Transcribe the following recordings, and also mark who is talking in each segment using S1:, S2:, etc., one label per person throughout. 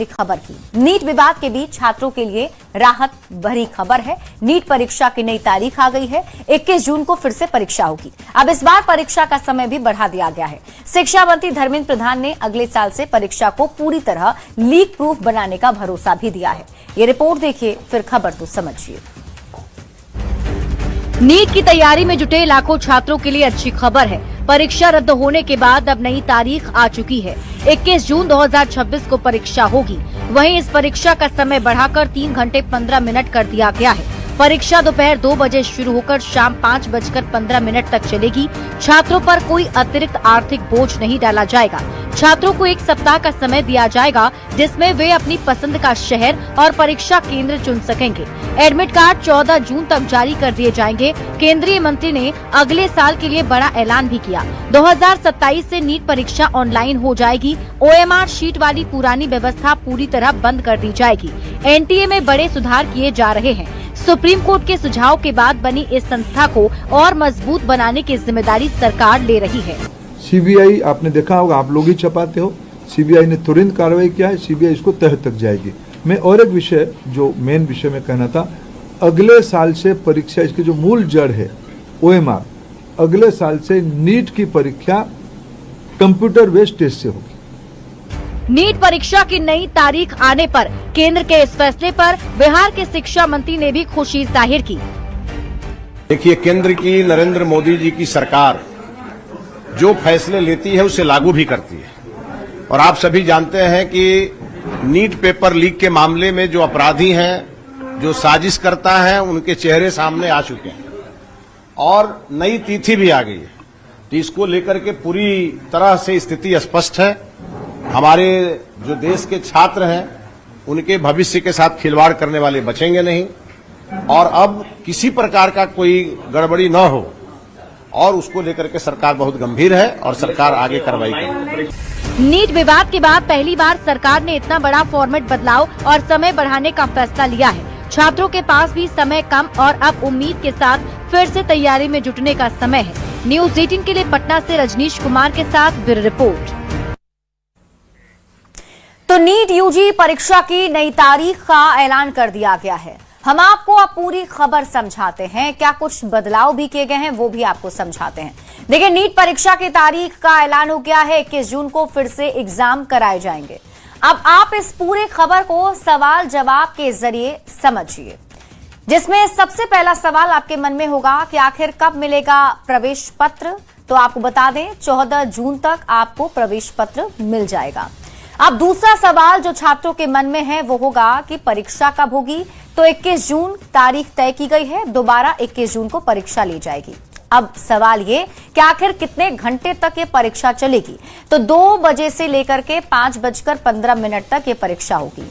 S1: खबर की। नीट विवाद के बीच छात्रों के लिए राहत भरी खबर है। नीट परीक्षा की नई तारीख आ गई है। 21 जून को फिर से परीक्षा होगी। अब इस बार परीक्षा का समय भी बढ़ा दिया गया है। शिक्षा मंत्री धर्मेंद्र प्रधान ने अगले साल से परीक्षा को पूरी तरह लीक प्रूफ बनाने का भरोसा भी दिया है। ये रिपोर्ट देखिए, फिर खबर तो समझिए। नीट की तैयारी में जुटे लाखों छात्रों के लिए अच्छी खबर है। परीक्षा रद्द होने के बाद अब नई तारीख आ चुकी है। 21 जून 2026 को परीक्षा होगी। वहीं इस परीक्षा का समय बढ़ाकर 3 घंटे 15 मिनट कर दिया गया है। परीक्षा दोपहर 2 बजे शुरू होकर शाम 5:15 तक चलेगी। छात्रों पर कोई अतिरिक्त आर्थिक बोझ नहीं डाला जाएगा। छात्रों को 1 सप्ताह का समय दिया जाएगा, जिसमें वे अपनी पसंद का शहर और परीक्षा केंद्र चुन सकेंगे। एडमिट कार्ड 14 जून तक जारी कर दिए जाएंगे। केंद्रीय मंत्री ने अगले साल के लिए बड़ा ऐलान भी किया। 2027 से नीट परीक्षा ऑनलाइन हो जाएगी। OMR शीट वाली पुरानी व्यवस्था पूरी तरह बंद कर दी जाएगी। NTA में बड़े सुधार किए जा रहे हैं। सुप्रीम कोर्ट के सुझाव के बाद बनी इस संस्था को और मजबूत बनाने की जिम्मेदारी सरकार ले रही है।
S2: CBI आपने देखा होगा, आप लोग ही छपाते हो। CBI ने तुरंत कार्रवाई किया है। CBI इसको तह तक जाएगी। मैं और एक विषय जो मेन विषय में कहना था, अगले साल से परीक्षा, इसकी जो मूल जड़ है OMR, अगले साल से नीट की परीक्षा कंप्यूटर बेस्ड टेस्ट से होगी।
S1: नीट परीक्षा की नई तारीख आने पर केंद्र के इस फैसले पर बिहार के शिक्षा मंत्री ने भी खुशी जाहिर की।
S3: देखिए, केंद्र की नरेंद्र मोदी जी की सरकार जो फैसले लेती है उसे लागू भी करती है। और आप सभी जानते हैं कि नीट पेपर लीक के मामले में जो अपराधी हैं, जो साजिश करता है, उनके चेहरे सामने आ चुके हैं और नई तिथि भी आ गई है। तो इसको लेकर के पूरी तरह से स्थिति स्पष्ट है। हमारे जो देश के छात्र हैं, उनके भविष्य के साथ खिलवाड़ करने वाले बचेंगे नहीं और अब किसी प्रकार का कोई गड़बड़ी न हो, और उसको लेकर के सरकार बहुत गंभीर है और सरकार आगे कार्रवाई करेगी।
S1: नीट विवाद के बाद पहली बार सरकार ने इतना बड़ा फॉर्मेट बदलाव और समय बढ़ाने का फैसला लिया है। छात्रों के पास भी समय कम और अब उम्मीद के साथ फिर से तैयारी में जुटने का समय है। न्यूज़ 18 के लिए पटना से रजनीश कुमार के साथ ब्यूरो रिपोर्ट। तो नीट यूजी परीक्षा की नई तारीख का ऐलान कर दिया गया है। हम आपको अब पूरी खबर समझाते हैं। क्या कुछ बदलाव भी किए गए हैं वो भी आपको समझाते हैं। देखिए, नीट परीक्षा की तारीख का ऐलान हो गया है। 21 जून को फिर से एग्जाम कराए जाएंगे। अब आप इस पूरी खबर को सवाल जवाब के जरिए समझिए, जिसमें सबसे पहला सवाल आपके मन में होगा कि आखिर कब मिलेगा प्रवेश पत्र। तो आपको बता दें, 14 जून तक आपको प्रवेश पत्र मिल जाएगा। अब दूसरा सवाल जो छात्रों के मन में है वो होगा कि परीक्षा कब होगी। तो 21 जून तारीख तय की गई है। दोबारा 21 जून को परीक्षा ली जाएगी। अब सवाल ये कि आखिर कितने घंटे तक ये परीक्षा चलेगी। तो 2 बजे से लेकर के 5:15 तक ये परीक्षा होगी।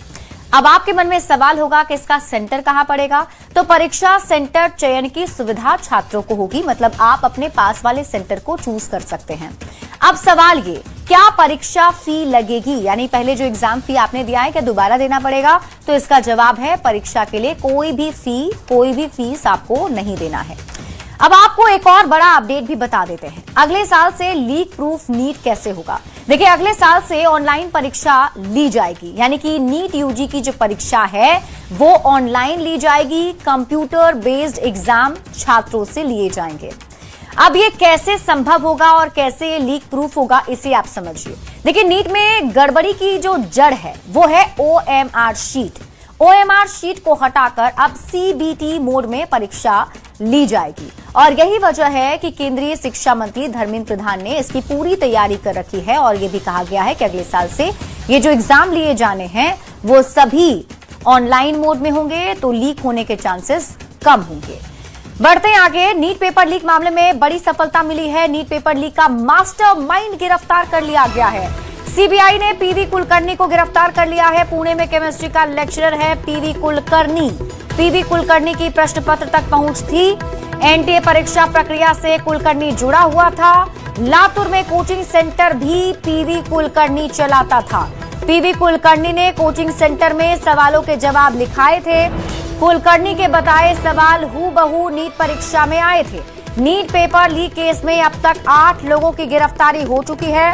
S1: अब आपके मन में सवाल होगा कि इसका सेंटर कहां पड़ेगा। तो परीक्षा सेंटर चयन की सुविधा छात्रों को होगी, मतलब आप अपने पास वाले सेंटर को चूज कर सकते हैं। अब सवाल ये, क्या परीक्षा फी लगेगी, यानी पहले जो एग्जाम फी आपने दिया है क्या दोबारा देना पड़ेगा। तो इसका जवाब है, परीक्षा के लिए कोई भी फीस आपको नहीं देना है। अब आपको एक और बड़ा अपडेट भी बता देते हैं। अगले साल से लीक प्रूफ नीट कैसे होगा। देखिए, अगले साल से ऑनलाइन परीक्षा ली जाएगी, यानी कि नीट यूजी की जो परीक्षा है वो ऑनलाइन ली जाएगी। कंप्यूटर बेस्ड एग्जाम छात्रों से लिए जाएंगे। अब ये कैसे संभव होगा और कैसे ये लीक प्रूफ होगा, इसे आप समझिए। देखिए, नीट में गड़बड़ी की जो जड़ है वो है OMR शीट। OMR शीट को हटाकर अब CBT मोड में परीक्षा ली जाएगी और यही वजह है कि केंद्रीय शिक्षा मंत्री धर्मेंद्र प्रधान ने इसकी पूरी तैयारी कर रखी है। और ये भी कहा गया है कि अगले साल से ये जो एग्जाम लिए जाने हैं वो सभी ऑनलाइन मोड में होंगे, तो लीक होने के चांसेस कम होंगे। बढ़ते हैं आगे। नीट पेपर लीक मामले में बड़ी सफलता मिली है। नीट पेपर लीक का मास्टरमाइंड गिरफ्तार कर लिया गया है। CBI ने PV कुलकर्णी को गिरफ्तार कर लिया है। पुणे में केमिस्ट्री का लेक्चरर है PV कुलकर्णी। PV कुलकर्णी की प्रश्न पत्र तक पहुंच थी। NTA परीक्षा प्रक्रिया से कुलकर्णी जुड़ा हुआ था। लातूर में कोचिंग सेंटर भी PV कुलकर्णी चलाता था। PV कुलकर्णी ने कोचिंग सेंटर में सवालों के जवाब लिखाए थे। कुलकर्णी के बताए सवाल हूबहू नीट परीक्षा में आए थे। नीट पेपर लीक केस में अब तक 8 लोगों की गिरफ्तारी हो चुकी है।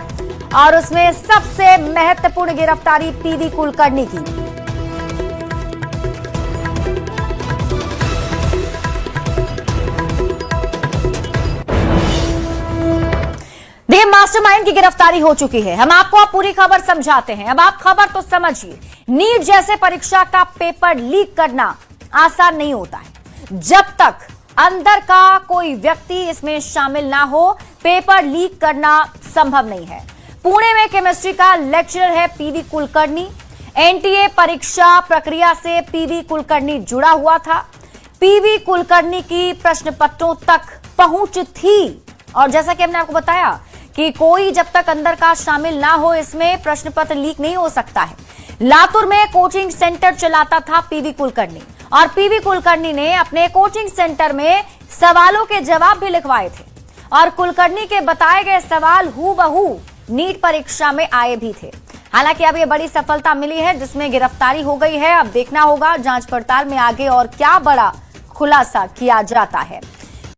S1: और उसमें सबसे महत्वपूर्ण गिरफ्तारी पीवी कुलकर्णी की। देखिए, मास्टरमाइंड की गिरफ्तारी हो चुकी है। हम आपको अब पूरी खबर समझाते हैं। अब आप खबर तो समझिए। नीट जैसे परीक्षा का पेपर लीक करना आसान नहीं होता है। जब तक अंदर का कोई व्यक्ति इसमें शामिल ना हो, पेपर लीक करना संभव नहीं है। पुणे में केमिस्ट्री का लेक्चरर है पीवी कुलकर्णी। एनटीए परीक्षा प्रक्रिया से पीवी कुलकर्णी जुड़ा हुआ था। पीवी कुलकर्णी की प्रश्न पत्रों तक पहुंच थी, और जैसा कि हमने आपको बताया कि कोई जब तक अंदर का शामिल ना हो, इसमें प्रश्न पत्र लीक नहीं हो सकता है। लातूर में कोचिंग सेंटर चलाता था पीवी कुलकर्णी, और पीवी कुलकर्णी ने अपने कोचिंग सेंटर में सवालों के जवाब भी लिखवाए थे, और कुलकर्णी के बताए गए सवाल हूबहू नीट परीक्षा में आए भी थे। हालांकि अब यह बड़ी सफलता मिली है, जिसमें गिरफ्तारी हो गई है। अब देखना होगा जांच पड़ताल में आगे और क्या बड़ा खुलासा किया जाता है।